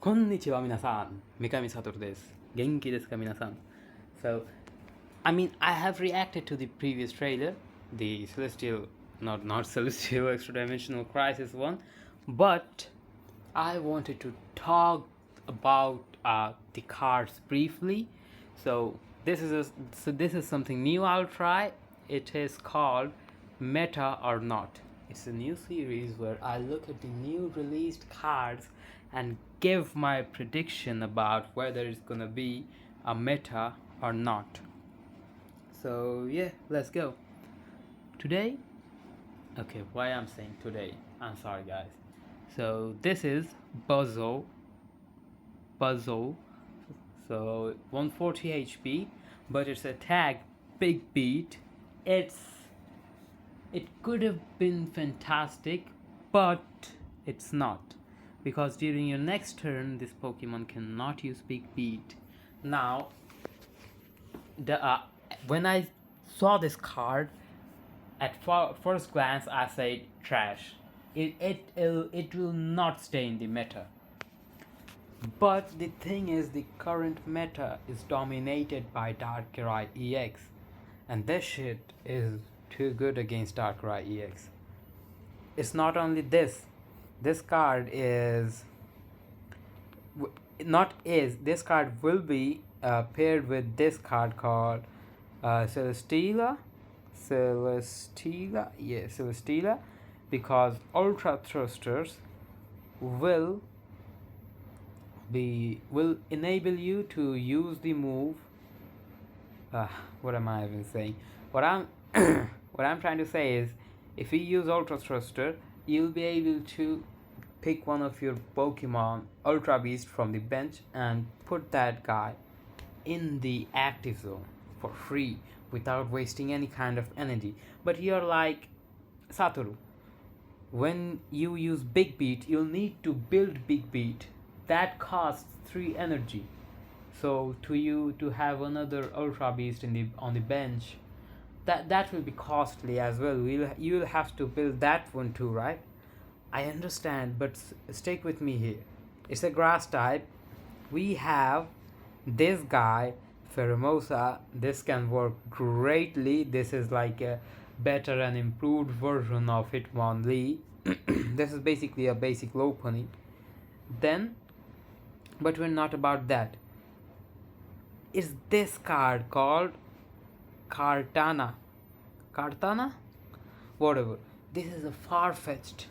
Konnichiwa minasan. Mikami Satoru desu. Genki desu ka minasan? So, I mean, I have reacted to the previous trailer, the Celestial, not Celestial Extra Dimensional Crisis one, but I wanted to talk about the cards briefly. So this is something new I'll try. It is called Meta or Not. It's a new series where I look at the new released cards and give my prediction about whether it's gonna be a meta or not. So yeah, let's go. Today, okay, why I'm saying today? I'm sorry, guys. So this is Buzzo, so 140 HP, but its attack big beat. It could have been fantastic, but it's not, because during your next turn this Pokemon cannot use big beat. Now, when I saw this card, at first glance I said trash. It will not stay in the meta. But the thing is, the current meta is dominated by Darkrai EX, and this shit is too good against Darkrai EX. It's not only this. This card is not is this card will be paired with this card called Celesteela. Celesteela, because Ultra Thrusters will enable you to use the move. What am I even saying? What I'm what I'm trying to say is, if you use Ultra Thruster, you'll be able to pick one of your Pokemon Ultra Beast from the bench and put that guy in the active zone for free without wasting any kind of energy. But you're like Satoru, when you use Big Beat, you'll need to build Big Beat. That costs 3 energy. So to you to have another Ultra Beast on the bench, that will be costly as well. You'll have to build that one too, right? I understand, but stick with me here. It's a grass type. We have this guy, Pheromosa. This can work greatly. This is like a better and improved version of Hitmonlee. This is basically a basic Lopunny. Then, but we're not about that. Is this card called Kartana? Whatever. This is a far-fetched.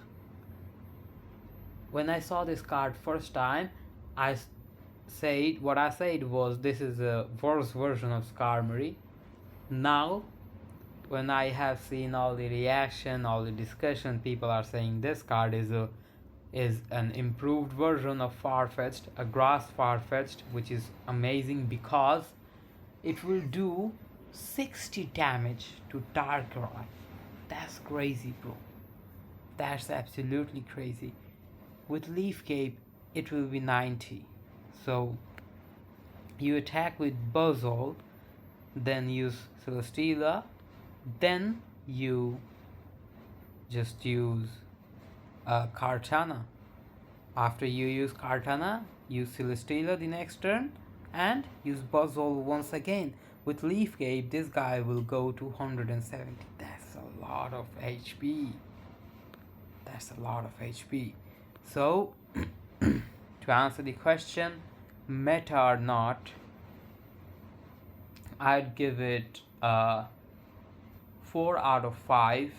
When I saw this card first time, I said was this is a worse version of Skarmory. Now, when I have seen all the reaction, all the discussion, people are saying this card is an improved version of Farfetch'd, a grass Farfetch'd, which is amazing because it will do 60 damage to Darkrai. That's crazy, bro. That's absolutely crazy. With Leaf Cape, it will be 90. So you attack with Buzzole, then use Celesteela, then you just use Kartana. After you use Kartana, use Celesteela the next turn and use Buzzole once again. With Leaf Cape, this guy will go to 170. That's a lot of HP. So, to answer the question, meta or not, I'd give it a 4 out of 5,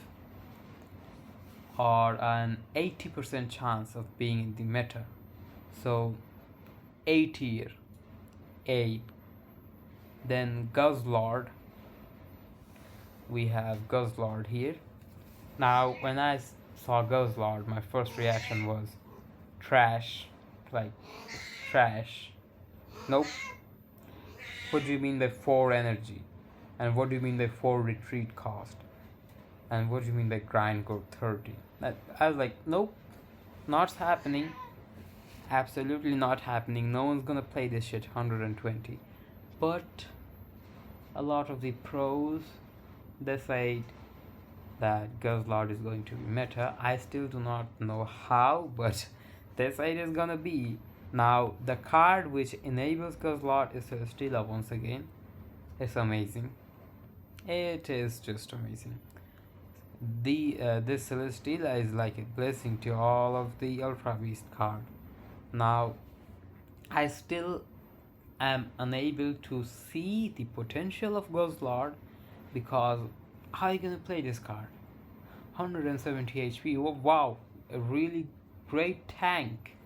or an 80% chance of being in the meta. So A tier, A. Then Guzzlord. We have Guzzlord here. Now, when I saw Guzzlord, my first reaction was trash. Like, trash. Nope. What do you mean by 4 energy? And what do you mean by 4 retreat cost? And what do you mean by grind code 30? I was like, nope, not happening. Absolutely not happening. No one's gonna play this shit 120. But a lot of the pros decide that Guzzlord is going to be meta. I still do not know how, but this side is gonna be. Now the card which enables Guzzlord is Celesteela once again. It's amazing. It is just amazing. This Celesteela is like a blessing to all of the Ultra Beast card. Now I still am unable to see the potential of Guzzlord, because how are you gonna play this card? 170 HP, wow, a really great tank,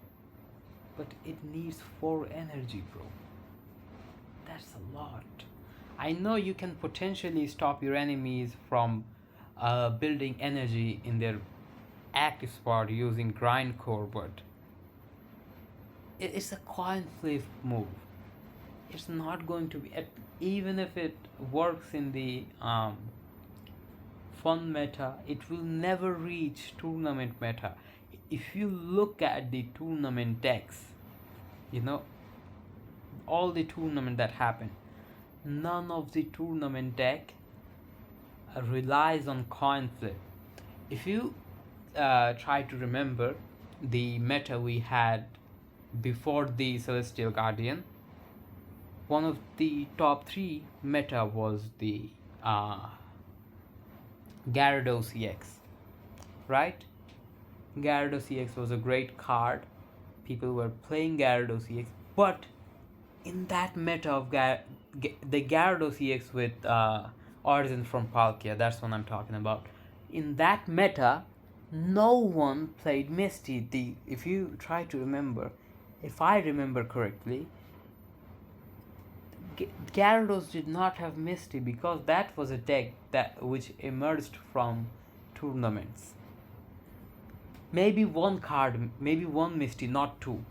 but it needs 4 energy, bro. That's a lot. I know you can potentially stop your enemies from building energy in their active spot using grindcore, but it's a coin flip move. It's not going to be, even if it works in the fun meta, it will never reach tournament meta. If you look at the tournament decks, you know, all the tournament that happen, none of the tournament deck relies on coin flip. If you try to remember the meta we had before the Celestial Guardian, one of the top 3 meta was the Gyarados EX, right? Gyarados EX was a great card. People were playing Gyarados EX, but in that meta of the Gyarados EX with Origin from Palkia, that's what I'm talking about. In that meta, no one played Misty. If you try to remember, if I remember correctly, Gyarados did not have Misty because that was a deck which emerged from tournaments. Maybe one card, maybe one Misty, not 2.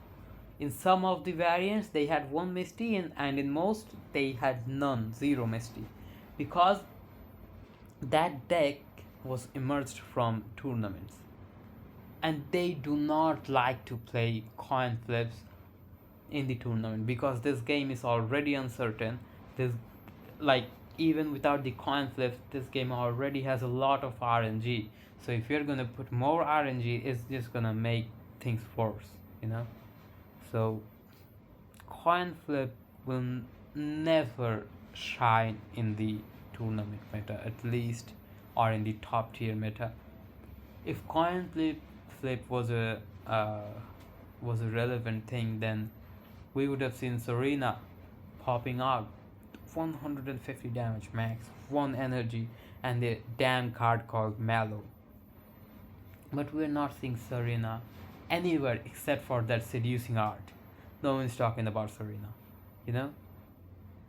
In some of the variants they had 1 Misty, and in most they had none, 0 Misty, because that deck was emerged from tournaments, and they do not like to play coin flips in the tournament because this game is already uncertain. This, like, even without the coin flips, this game already has a lot of RNG, so if you're gonna put more RNG, it's just gonna make things worse, you know. So coin flip will never shine in the tournament meta, at least, or in the top tier meta. If coin flip was a relevant thing, then we would have seen Serena popping out 150 damage max, 1 energy, and a damn card called Mallow. But we're not seeing Serena anywhere except for that seducing art. No one's talking about Serena, you know.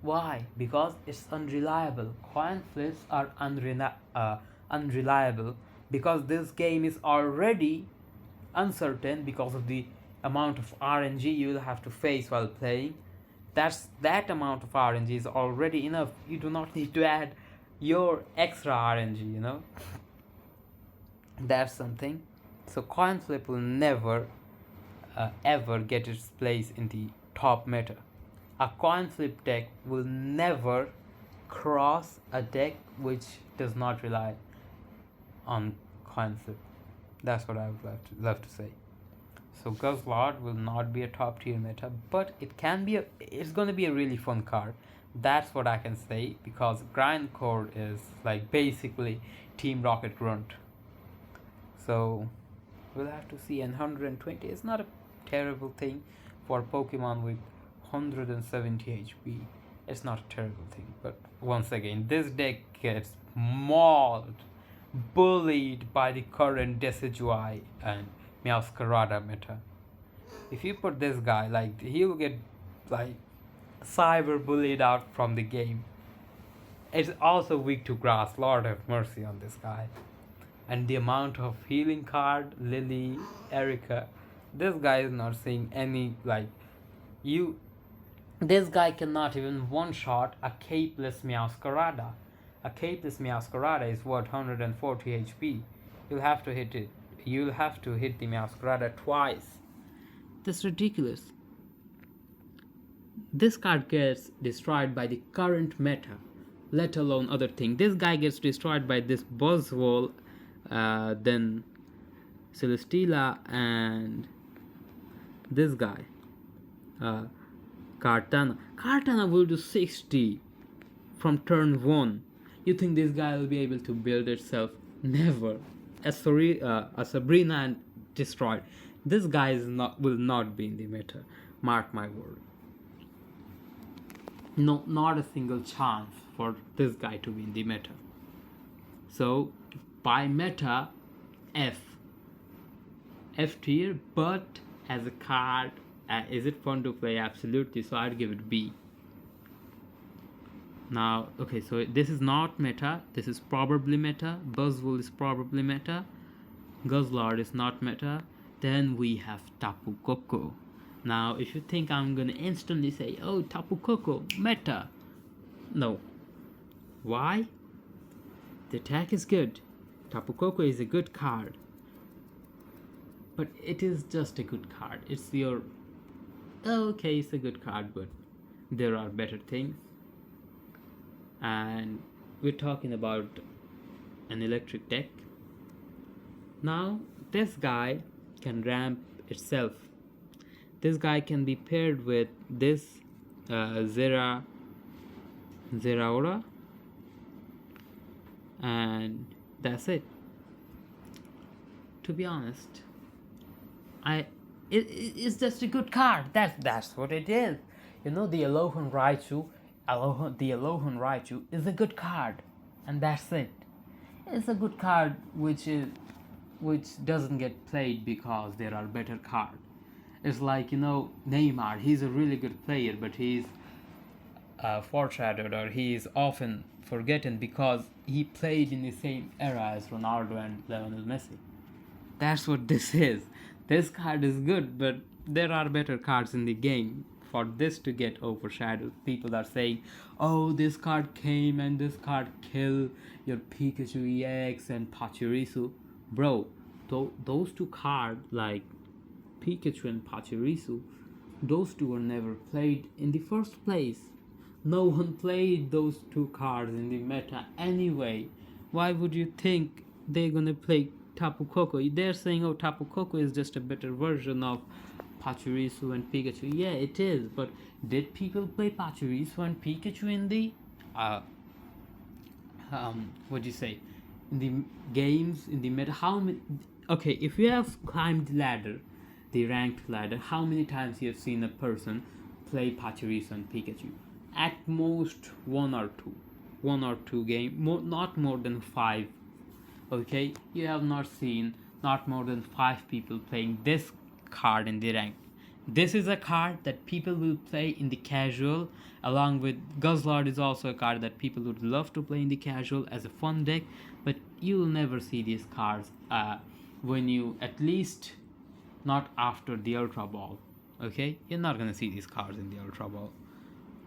Why? Because it's unreliable. Coin flips are unreliable because this game is already uncertain because of the amount of RNG you will have to face while playing. That amount of RNG is already enough. You do not need to add your extra RNG, you know. That's something. So coin flip will never ever get its place in the top meta. A coin flip deck will never cross a deck which does not rely on coin flip. That's what I would love to say. So Guzzlord will not be a top tier meta, but it's gonna be a really fun card. That's what I can say, because Grindcore is like basically Team Rocket Grunt. So we'll have to see. And 120 is not a terrible thing for Pokemon with 170 HP. It's not a terrible thing. But once again, this deck gets mauled, bullied by the current Decidueye and Meowscarada meta. If you put this guy, like, he'll get like cyber bullied out from the game. It's also weak to grass. Lord have mercy on this guy. And the amount of healing card, Lily, Erica, this guy is not seeing any, like, this guy cannot even one shot a capeless Meowscarada. A capeless Meowscarada is what, 140 HP. You'll have to hit the Meowscarada twice. That's ridiculous. This card gets destroyed by the current meta, let alone other thing. This guy gets destroyed by this Buzzwole, then Celesteela, and this guy. uh, Kartana will do 60 from turn 1. You think this guy will be able to build itself? Never. A Sabrina and destroyed. This guy will not be in the meta. Mark my word. No, not a single chance for this guy to be in the meta. So by meta, F tier, but as a card, is it fun to play? Absolutely. So I'd give it B. Now, okay, so this is not meta. This is probably meta. Buzzwole is probably meta. Guzzlord is not meta. Then we have Tapu Koko. Now, if you think I'm gonna instantly say, oh, Tapu Koko, meta. No. Why? The attack is good. Tapu Koko is a good card. But it is just a good card. It's your... okay, it's a good card, but there are better things. And we're talking about an electric deck. Now, this guy can ramp itself. This guy can be paired with this Zeraora, and that's it. To be honest, it's just a good card. That's what it is. You know, the Alolan Raichu is a good card, and that's it. It's a good card which doesn't get played because there are better cards. It's like, you know, Neymar. He's a really good player, but he's foreshadowed, or he is often forgotten because he played in the same era as Ronaldo and Lionel Messi. That's what this is. This card is good, but there are better cards in the game. For this to get overshadowed, people are saying, oh, this card came and this card killed your Pikachu EX and Pachirisu. Bro, those two cards, like Pikachu and Pachirisu, those two were never played in the first place. No one played those two cards in the meta anyway. Why would you think they're gonna play Tapu Koko? They're saying, oh, Tapu Koko is just a better version of Pachirisu and Pikachu. Yeah, it is, but did people play Pachirisu and Pikachu in the what do you say, in the games, in the meta? How many? Okay, if you have climbed the ladder, the ranked ladder, how many times you have seen a person play Pachirisu and Pikachu? At most one or two game, not more than 5. Okay, you have not seen not more than 5 people playing this card in the rank. This is a card that people will play in the casual, along with Guzzlord is also a card that people would love to play in the casual as a fun deck, but you will never see these cards when you, at least not after the Ultra Ball. Okay, you're not gonna see these cards in the Ultra Ball.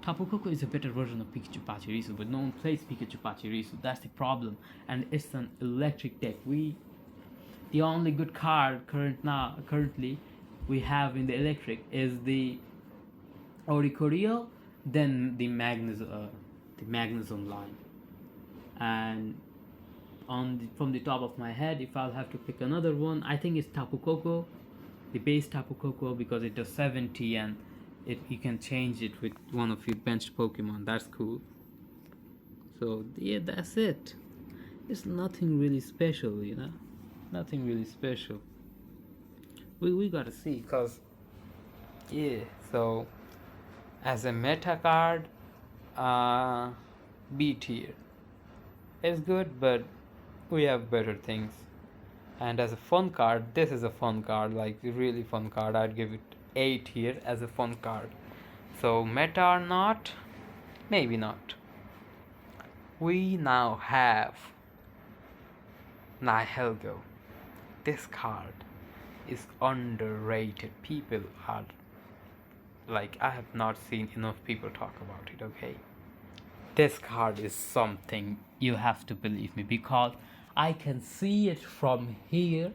Tapu Koko is a better version of Pikachu Pachirisu, but no one plays Pikachu Pachirisu. That's the problem, and it's an electric deck. The only good card currently we have in the electric is the Oricorio, then the Magnezone line, and from the top of my head, if I'll have to pick another one, I think it's Tapu Koko, the base Tapu Koko, because it does 70 and you can change it with one of your benched Pokemon. That's cool. So yeah, that's it. It's nothing really special, you know. Nothing really special. We gotta see, cause yeah. So as a meta card, B tier. It's good, but we have better things. And as a fun card, this is a fun card, like a really fun card. I'd give it A tier as a fun card. So meta or not, maybe not. We now have Nihilego. This card is underrated. People are like, I have not seen enough people talk about it. Okay, this card is something, you have to believe me, because I can see it from here.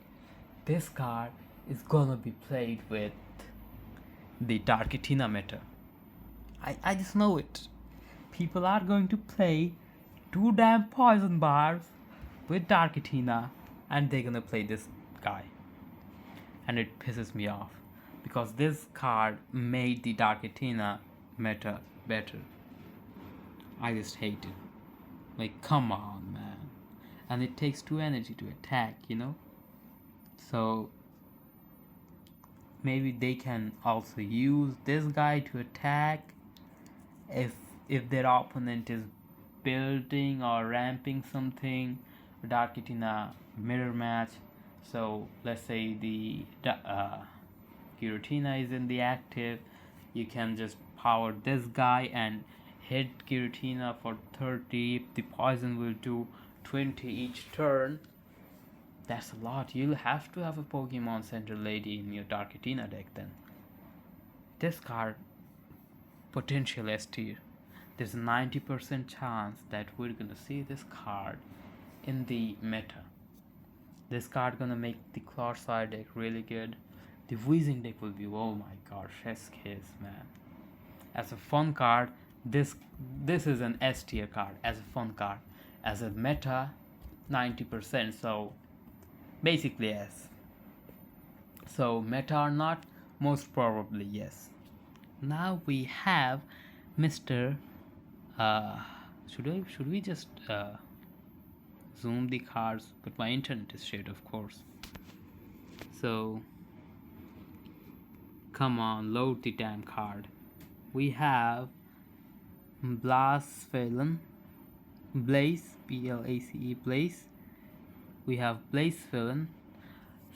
This card is gonna be played with the Darkitina meta. I just know it. People are going to play 2 damn poison bars with Darkitina, and they're gonna play this guy, and it pisses me off. because this card made the Dark Athena meta better. I just hate it. Like, come on, man. And it takes 2 energy to attack, you know? So, maybe they can also use this guy to attack if their opponent is building or ramping something. Dark Athena mirror match. So, let's say the Giratina is in the active, you can just power this guy and hit Giratina for 30. The poison will do 20 each turn. That's a lot. You'll have to have a Pokemon Center Lady in your Dark Athena deck then. This card, potential S tier. There's a 90% chance that we're gonna see this card in the meta. This card gonna make the Clodside deck really good. The Weezing deck will be, oh my gosh, S-Kiss, man. As a fun card, this is an S tier card. As a fun card, as a meta, 90%. So basically yes. So meta or not, most probably yes. Now we have Mr. Should we just zoom the cards? But my internet is shit, of course. So come on, load the damn card. We have Blaze, Blaze, Blaze. We have Blaze.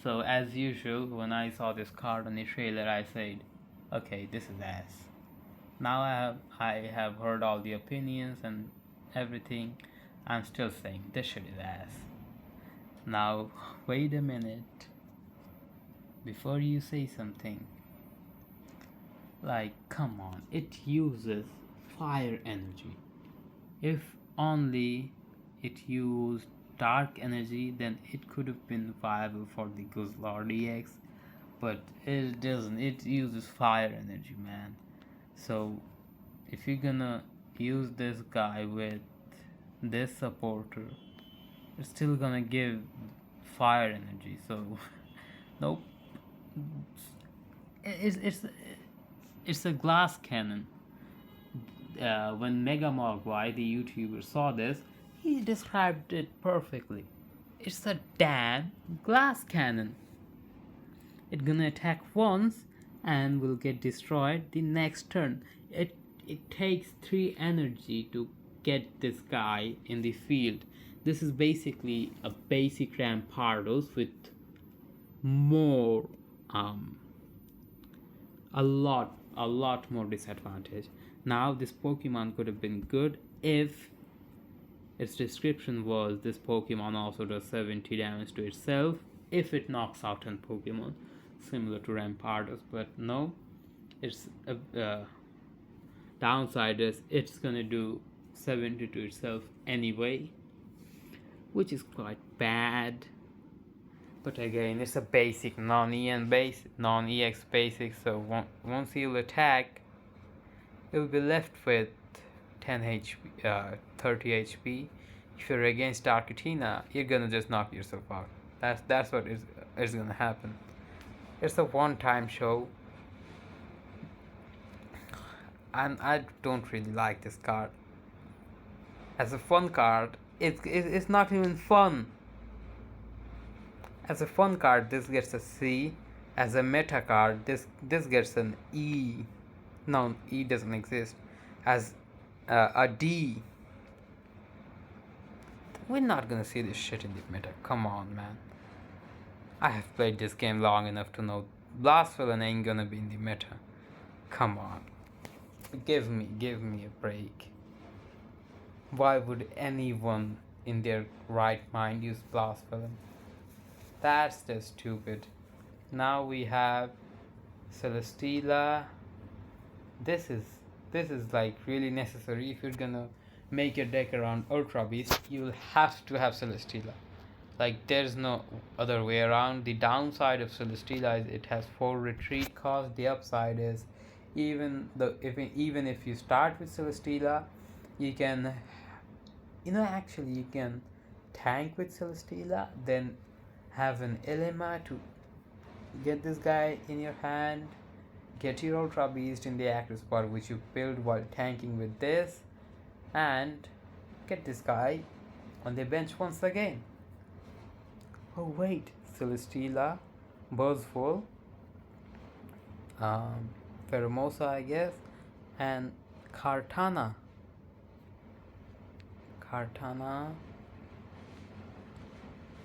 So as usual, when I saw this card on the trailer, I said, okay, this is ass. Now I have heard all the opinions and everything. I'm still saying this shit is ass. Now wait a minute. Before you say something, like, come on, it uses fire energy. If only it used dark energy, then it could have been viable for the Guzzlord EX, but it doesn't. It uses fire energy, man. So if you're gonna use this guy with this supporter, it's still gonna give fire energy. So nope. It's a glass cannon. When Mega Mogwai, the YouTuber, saw this, he described it perfectly. It's a damn glass cannon. It's gonna attack once and will get destroyed the next turn. It takes 3 energy to get this guy in the field. This is basically a basic Rampardos with more a lot more disadvantage. Now this Pokemon could have been good if its description was this Pokemon also does 70 damage to itself if it knocks out an Pokemon, similar to Rampardos, but no, its downside is it's gonna do 70 to itself anyway, which is quite bad. But again, it's a basic non-EX basic, so once you'll attack, you'll be left with 10 HP, 30 HP. If you're against Dark Athena, you're gonna just knock yourself out. That's what is gonna happen. It's a one-time show, and I don't really like this card. As a fun card, it's not even fun. As a fun card, this gets a C. As a meta card, this gets an E. No, E doesn't exist. As a D. We're not gonna see this shit in the meta. Come on, man. I have played this game long enough to know Blastvillain ain't gonna be in the meta. Come on. Give me a break. Why would anyone in their right mind use Blastvillain? That's just stupid. Now we have Celesteela. This is like really necessary. If you're gonna make your deck around Ultra Beast, you'll have to have Celesteela. Like, there's no other way around. The downside of Celesteela is it has 4 retreat cost. The upside is even if you start with Celesteela, you can tank with Celesteela, then have an Elema to get this guy in your hand, get your Ultra Beast in the active spot which you build while tanking with this, and get this guy on the bench once again. Oh wait, Celesteela, Buzzful, um, Pheromosa I guess, and Kartana. Kartana,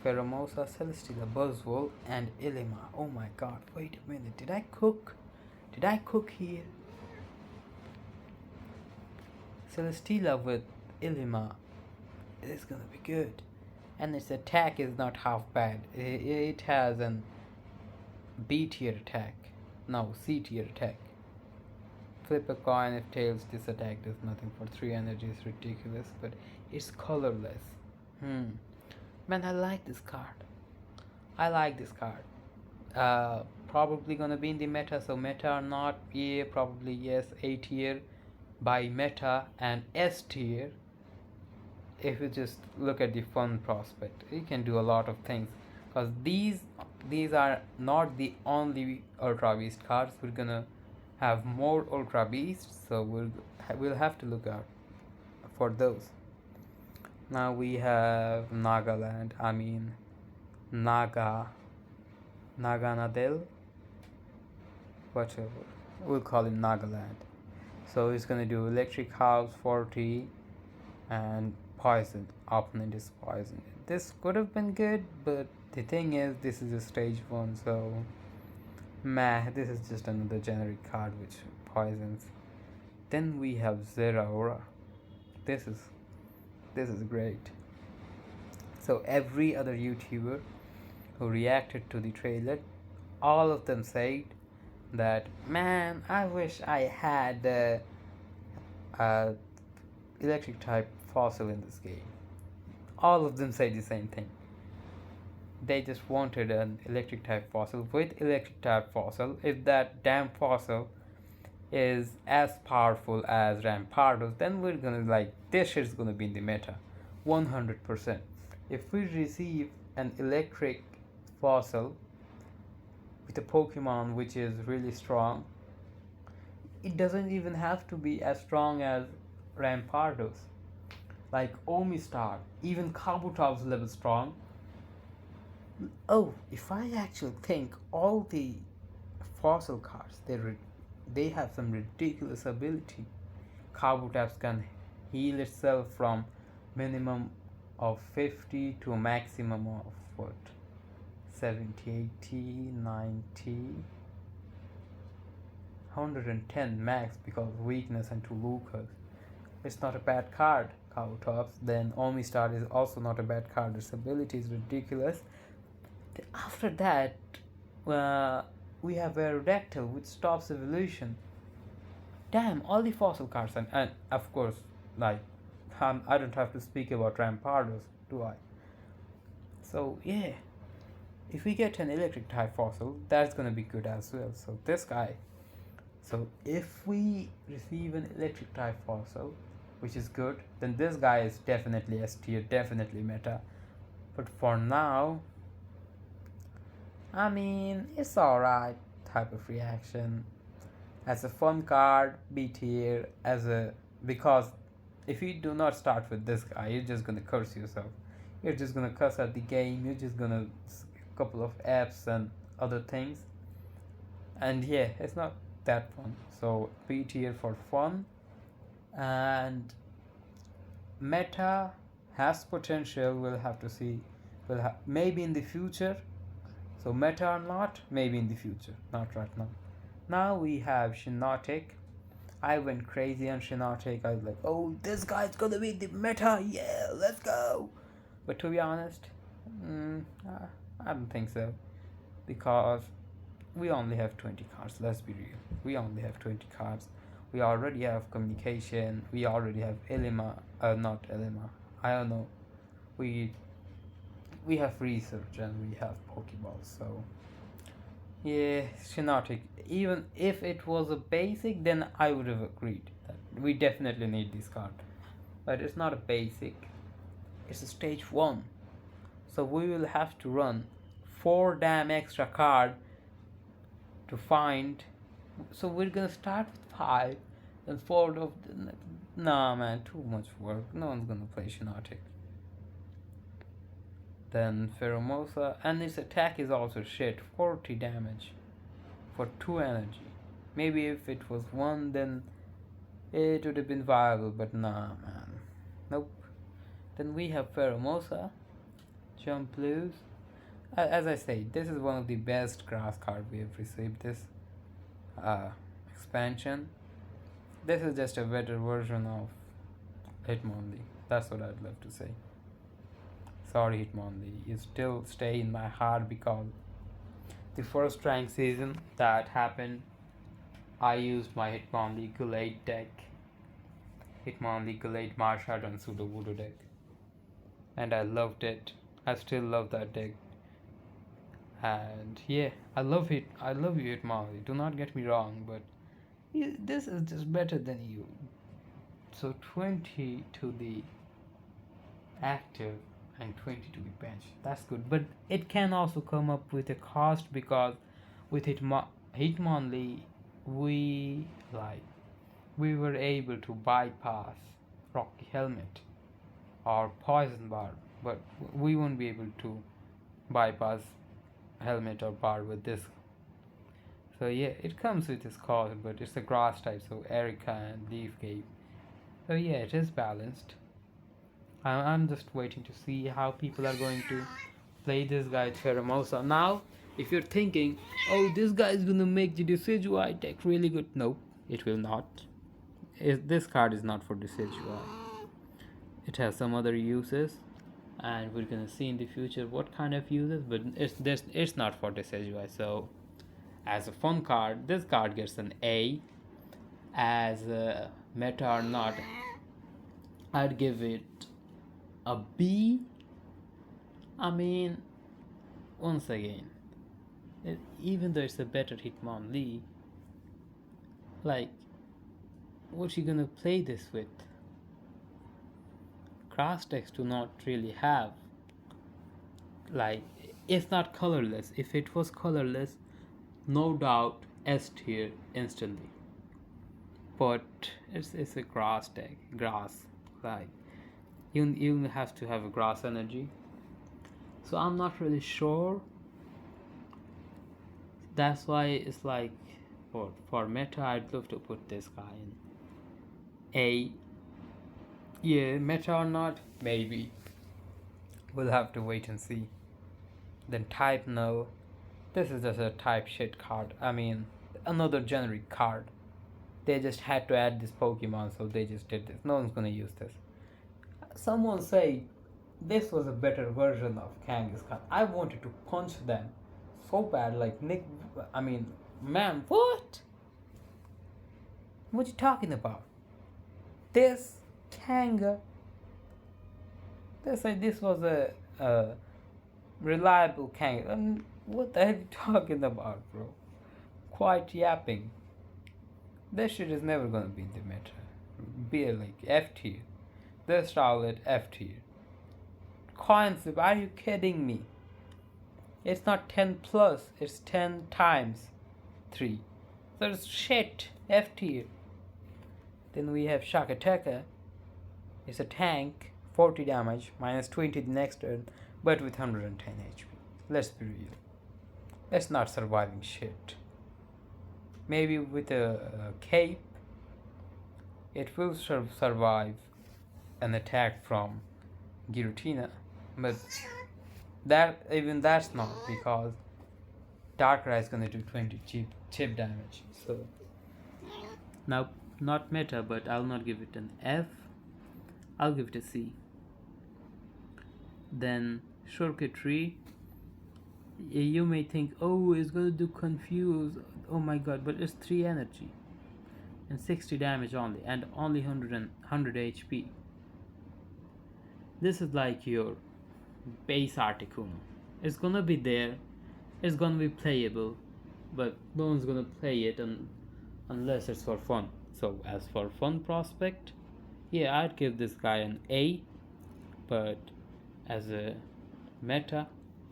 Pheromosa, Celesteela, Buzzwole, and Ilima. Oh my god, wait a minute, did I cook? Did I cook here? Celesteela with Ilima is gonna be good. And its attack is not half bad. It has an B tier attack. No, C tier attack. Flip a coin if tails. This attack does nothing for 3 energy. It's ridiculous, but it's colorless. Man, I like this card. I like this card. Probably gonna be in the meta, so meta or not, yeah, probably yes. A tier by meta and S tier. If you just look at the fun prospect, you can do a lot of things, because these are not the only Ultra Beast cards. We're gonna have more Ultra Beasts, so we'll have to look out for those. Now we have Nagaland. I mean Naganadel, whatever. We'll call him Nagaland. So he's gonna do Electric House 40 and poison. Opponent is poisoned. This could have been good, but the thing is, this is a stage 1, so meh, this is just another generic card which poisons. Then we have Zeraora. This is great. So every other YouTuber who reacted to the trailer, all of them said that, man, I wish I had electric type fossil in this game. All of them say the same thing. They just wanted an electric type fossil. With electric type fossil, if that damn fossil is as powerful as Rampardos, then we're gonna like, this shit's gonna be in the meta 100%. If we receive an electric fossil with a Pokemon which is really strong, it doesn't even have to be as strong as Rampardos. Like Omistar, even Kabutov's level strong. Oh, if I actually think, all the fossil cards, they have some ridiculous ability. Kabutops can heal itself from minimum of 50 to a maximum of what? 70, 80, 90, 110 max because of weakness and to Lucas. It's not a bad card, Kabutops. Then Omistar is also not a bad card. Its ability is ridiculous. After that, we have Aerodactyl, which stops evolution. Damn, all the fossil cards, and of course, like, I don't have to speak about Rampardos, do I? So yeah, if we get an electric type fossil, that's gonna be good as well. So this guy. So if we receive an electric type fossil, which is good, then this guy is definitely S tier, definitely meta. But for now, I mean, it's alright type of reaction. As a fun card, B tier, because if you do not start with this guy, you're just gonna curse yourself. You're just gonna curse at the game, you're just gonna couple of apps and other things. And yeah, it's not that fun. So B tier for fun. And meta has potential, we'll have to see. Maybe in the future. So meta or not, maybe in the future, not right now. Now we have Shiinotic. I went crazy on Shiinotic. I was like, oh, this guy's gonna be the meta, yeah, let's go. But to be honest, I don't think so. Because we only have 20 cards, let's be real. We only have 20 cards. We already have communication. We already have not Elima. I don't know. We have research and we have Pokeballs, so yeah, Shiinotic. Even if it was a basic, then I would have agreed that we definitely need this card. But it's not a basic, it's a stage 1. So we will have to run 4 damn extra card to find. So we're gonna start with 5 and 4 of the. Nah, man, too much work. No one's gonna play Shiinotic. Then Pheromosa, and its attack is also shit, 40 damage for 2 energy. Maybe if it was 1, then it would have been viable, but nah, man. Nope. Then we have Pheromosa, Jump Blues. As I say, this is one of the best grass cards we have received this expansion. This is just a better version of Hitmonlee. That's what I'd love to say. Sorry, Hitmonlee, you still stay in my heart because the first rank season that happened, I used my Hitmonlee Gallade deck. Hitmonlee Gallade Marshard and Pseudo Voodoo deck. And I loved it. I still love that deck. And yeah, I love it. I love you, Hitmonlee. Do not get me wrong, but this is just better than you. So 20 to the active and 20 to the bench. That's good. But it can also come up with a cost because with Hitmonlee, we were able to bypass Rocky Helmet or Poison Barb, but we won't be able to bypass Helmet or Barb with this. So yeah, it comes with its cost, but it's a grass type, so Erica and Leaf Cape. So yeah, it is balanced. I'm just waiting to see how people are going to play this guy Pheromosa. Now, if you're thinking, oh, this guy is gonna make the Decidueye deck really good, no, it will not. This card is not for Decidueye. It has some other uses, and we're gonna see in the future what kind of uses. But it's not for Decidueye. So, as a fun card, this card gets an A. As a meta or not, I'd give it a B. I mean, once again, even though it's a better Hitmonlee, like, what you gonna play this with? Grass decks do not really have, like, it's not colorless. If it was colorless, no doubt S tier instantly. But it's a grass deck, like. You have to have a grass energy. So I'm not really sure. That's why it's like for meta I'd love to put this guy in A. Yeah, meta or not, maybe. We'll have to wait and see. Then type null. This is just a type shit card. I mean, another generic card. They just had to add this Pokemon, so they just did this. No one's gonna use this. Someone say this was a better version of Kangaskhan. I wanted to punch them so bad, like Nick. I mean, man, what? What you talking about? This Kanga. They say this was a reliable Kanga. And what the hell are you talking about, bro? Quite yapping. This shit is never gonna be in the meta. Be like F tier. This Rowlet F tier. Coinsip, are you kidding me? It's not 10 plus, it's 10 times 3. So it's shit, F tier. Then we have Shakataka. It's a tank, 40 damage, minus 20 the next turn, but with 110 HP. Let's be real. That's not surviving shit. Maybe with a cape, it will survive an attack from Giratina, but that's not, because Darkrai is gonna do 20 chip damage. So now, not meta, but I'll not give it an F. I'll give it a C. Then Shurketry. You may think, oh, it's gonna do Confuse. Oh my god, but it's 3 energy and 60 damage only, and only 100 HP. This is like your base Articuno. It's gonna be there, it's gonna be playable, but no one's gonna play it unless it's for fun. So as for fun prospect, yeah, I'd give this guy an A, but as a meta,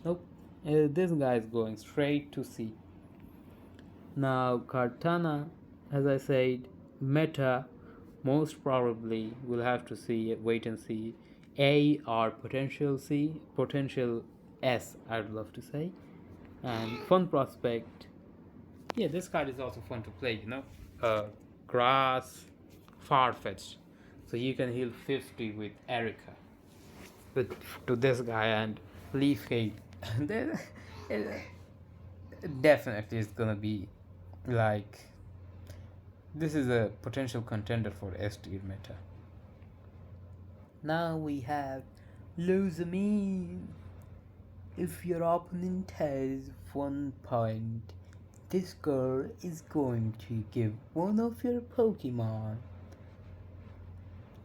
nope. This guy is going straight to C. Now Cartana, as I said, meta, most probably we'll have to see, wait and see. A or potential C, potential S, I'd love to say. And fun prospect. Yeah, this card is also fun to play, Grass, far-fetched. So you can heal 50 with Erica. With to this guy and Leaf Hate. It definitely is gonna be like, this is a potential contender for S tier meta. Now we have Lose Me. If your opponent has 1 point, this girl is going to give one of your Pokemon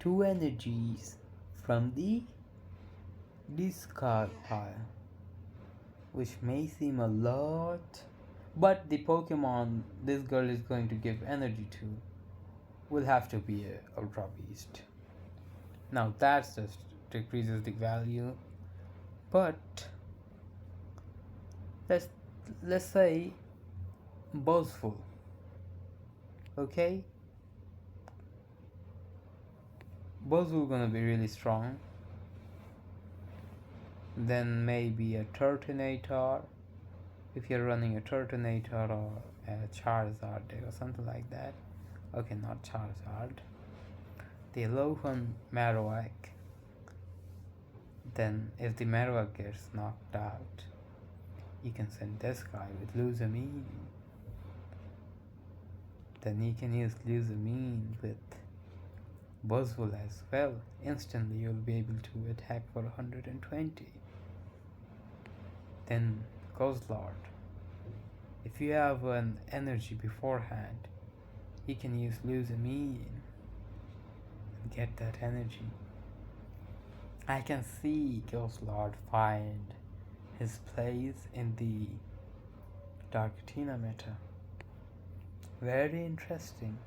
2 energies from the discard pile, which may seem a lot, but the Pokemon this girl is going to give energy to will have to be a Ultra Beast. Now that just decreases the value, but let's let's say Buzzful. Okay, Buzzful gonna be really strong. Then maybe a Turtonator, if you're running a Turtonator or a Charizard deck or something like that. Okay, not Charizard. The Alolan Marowak. Then if the Marowak gets knocked out, you can send this guy with Luzamine. Then you can use Luzamine with Buzzwole as well. Instantly you'll be able to attack for 120. Then Lord. If you have an energy beforehand, you can use Luzamine and get that energy. I can see Lord find his place in the Darkatina meta. Very interesting.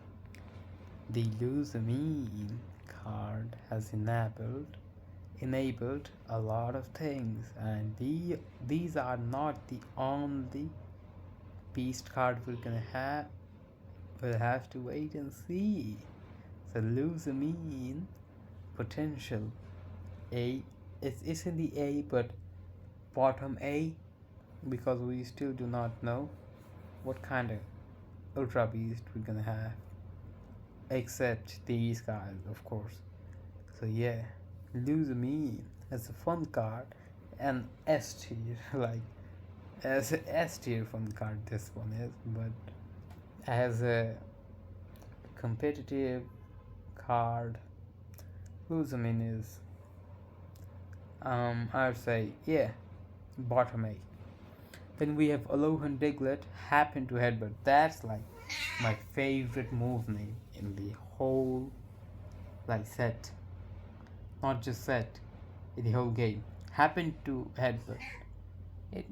The Luzamine card has enabled a lot of things, and these are not the only beast card we're gonna have. We'll have to wait and see. So Luzamine potential A, it's in the A, but bottom A, because we still do not know what kind of Ultra Beast we're gonna have, except these guys, of course. So yeah, Luzamine as a fun card, and S tier, like as a S tier fun card this one is, but as a competitive card, Luzamine is, I would say, yeah, bottom A. Then we have Alolan Diglett, happen to headbutt. That's like my favorite move name in the whole set. Not just set, in the whole game. Happen to headbutt.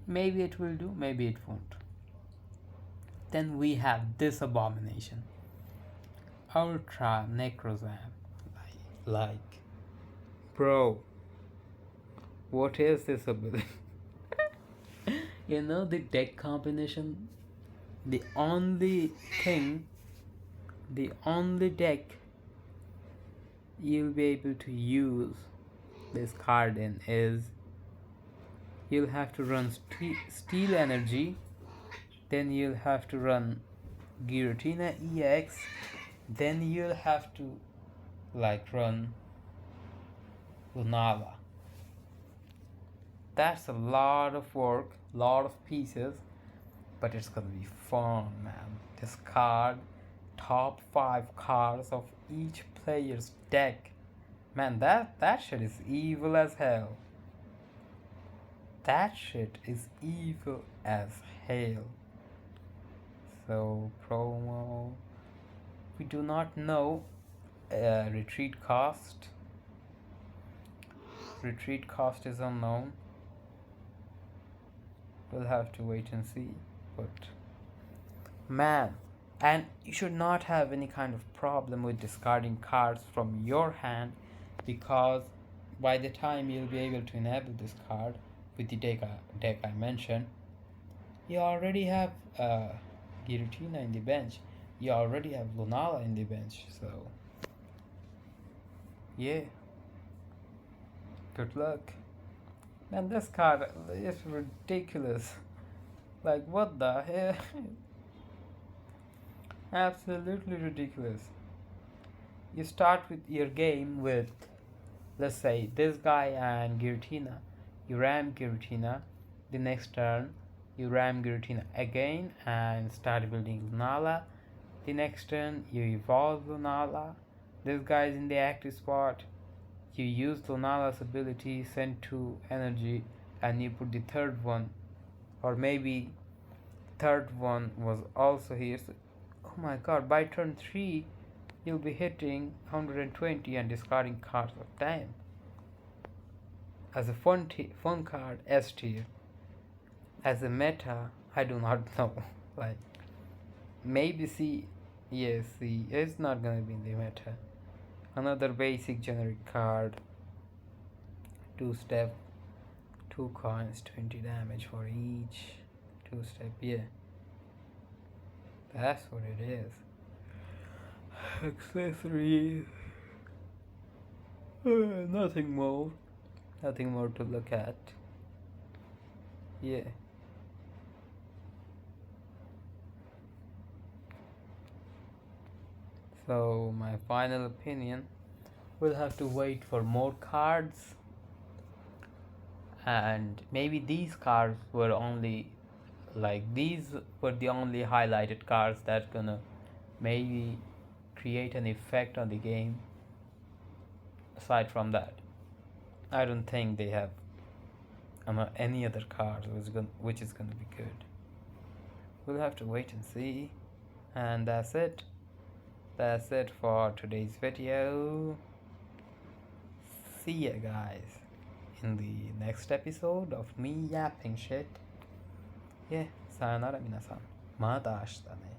Maybe it will do, maybe it won't. Then we have this abomination, Ultra Necrozam. Like, bro, what is this ability? The deck combination, the only deck you'll be able to use this card in is, you'll have to run Steel Energy, then you'll have to run Giratina EX, then you'll have to run Lunala. That's a lot of work, lot of pieces, but it's gonna be fun, man. This card, top 5 cards of each player's deck, man, that shit is evil as hell. That shit is evil as hell. So promo, we do not know retreat cost. Retreat cost is unknown. We'll have to wait and see. But man, and you should not have any kind of problem with discarding cards from your hand, because by the time you'll be able to enable this card with the deck I mentioned, you already have Giratina in the bench. You already have Lunala in the bench, so yeah, good luck. Man, this card is ridiculous. Like, what the hell? Absolutely ridiculous. You start with your game with, let's say, this guy and Giratina. You ram Giratina. The next turn, you ram Giratina again and start building Lunala. The next turn, you evolve Lunala. This guy is in the active spot. You use Lunala's ability, send 2 energy, and you put the third one, or maybe third one was also here. So, oh my god, by turn 3, you'll be hitting 120 and discarding cards of time. As a fun card, S tier. As a meta, I do not know. Like, maybe C, yes, C, it's not gonna be in the meta. Another basic generic card. 2-step, 2 coins, 20 damage for each. 2-step, yeah. That's what it is. Accessories. Nothing more. Nothing more to look at. Yeah. So, my final opinion, we'll have to wait for more cards, and maybe these cards were only, like, these were the only highlighted cards that's gonna maybe create an effect on the game. Aside from that, I don't think they have any other cards which is gonna be good. We'll have to wait and see. And that's it for today's video. See ya, guys, in the next episode of me yapping shit. Yeah, sayonara minasan. Mata ashita ne.